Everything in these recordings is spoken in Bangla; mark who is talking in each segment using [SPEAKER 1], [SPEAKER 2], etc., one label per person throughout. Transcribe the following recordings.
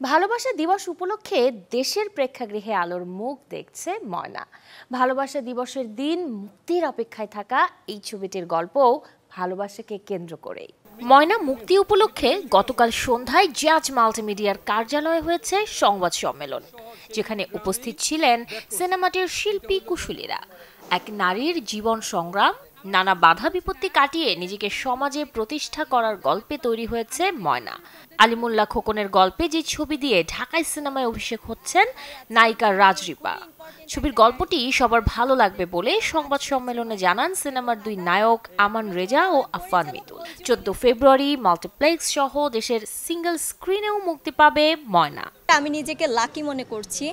[SPEAKER 1] ভালোবাসা দিবস উপলক্ষে দেশের প্রেক্ষাগৃহে আলোর মুখ দেখছে ময়না। ভালোবাসা দিবসের দিন মুক্তির অপেক্ষায় থাকা এই ছবিটির গল্পও ভালোবাসাকে কেন্দ্র করেই। ময়না মুক্তি উপলক্ষে গতকাল সন্ধ্যায় জাজ মাল্টিমিডিয়ার কার্যালয়ে হয়েছে সংবাদ সম্মেলন, যেখানে উপস্থিত ছিলেন সিনেমাটির শিল্পী কুশলীরা। এক নারীর জীবন সংগ্রাম, নানা বাধা বিপত্তি কাটিয়ে নিজেকে সমাজে প্রতিষ্ঠা করার গল্পে তৈরি হয়েছে ময়না। আলিমুল্লাহ খোকনের গল্পে যে ছবি দিয়ে ঢাকায় সিনেমায় অভিষেক হচ্ছেন নায়িকা রাজরিপা। ছবির গল্পটি সবার ভালো লাগবে বলে সংবাদ সম্মেলনে জানান সিনেমার দুই নায়ক আমান রেজা ও আফফান মিতুল। 14 ফেব্রুয়ারি মাল্টিপ্লেক্স সহ দেশের সিঙ্গেল স্ক্রিনেও মুক্তি পাবে ময়না।
[SPEAKER 2] আমি নিজেকে লাকি মনে করছি।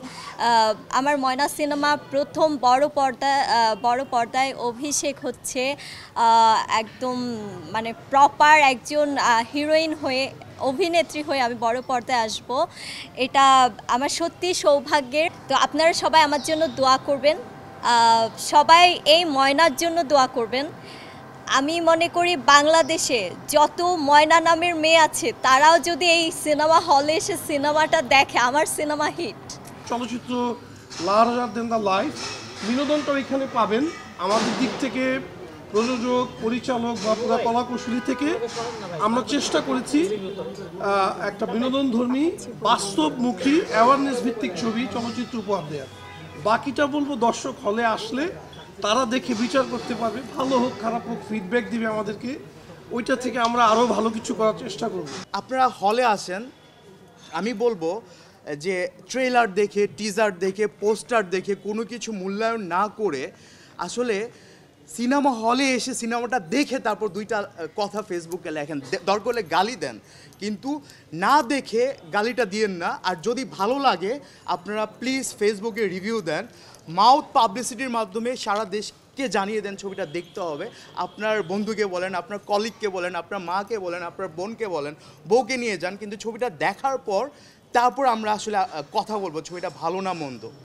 [SPEAKER 2] আমার ময়না সিনেমা প্রথম বড় পর্দায় অভিষেক হচ্ছে। একদম মানে প্রপার একজন হিরোইন হয়ে, অভিনেত্রী হয়ে আমি বড় পর্দায় আসব। এটা আমার সত্যি সৌভাগ্যের। তো আপনারা সবাই আমার জন্য দোয়া করবেন, সবাই এই ময়নার জন্য দোয়া করবেন। আমি মনে করি বাংলাদেশে যত ময়না নামের মেয়ে আছে তারাও যদি এই সিনেমা হলে এসে সিনেমাটা দেখে, আমার সিনেমা হিট।
[SPEAKER 3] চলচ্চিত্র লার্জার দেন দ্য লাইফ বিনোদনটাও এখানে পাবেন। আমাদের দিক থেকে প্রযোজক, পরিচালক বা পুরা কলাকুশলী থেকে আমরা চেষ্টা করেছি একটা বিনোদনধর্মী, বাস্তবমুখী, অ্যাওয়ারনেস ভিত্তিক ছবি চলচ্চিত্র উপহার দেওয়ার। বাকিটা বলবো দর্শক হলে আসলে তারা দেখে বিচার করতে পারবে, ভালো হোক খারাপ হোক ফিডব্যাক দিবে আমাদেরকে, ওইটা থেকে আমরা আরও ভালো কিছু করার চেষ্টা করব।
[SPEAKER 4] আপনারা হলে আসেন, আমি বলবো যে ট্রেলার দেখে, টিজার দেখে, পোস্টার দেখে কোনো কিছু মূল্যায়ন না করে আসলে সিনেমা হলে এসে সিনেমাটা দেখে তারপর দুইটা কথা ফেসবুকে লেখেন, দরকার হলে গালি দেন, কিন্তু না দেখে গালিটা দিয়েন না। আর যদি ভালো লাগে আপনারা প্লিজ ফেসবুকে রিভিউ দেন, মাউথ পাবলিসিটির মাধ্যমে সারা দেশকে জানিয়ে দেন ছবিটা দেখতে হবে। আপনার বন্ধুকে বলেন, আপনার কলিগকে বলেন, আপনার মাকে বলেন, আপনার বোনকে বলেন, বউকে নিয়ে যান, কিন্তু ছবিটা দেখার পর তারপর আমরা আসলে কথা বলবো ছবিটা ভালো না মন্দ।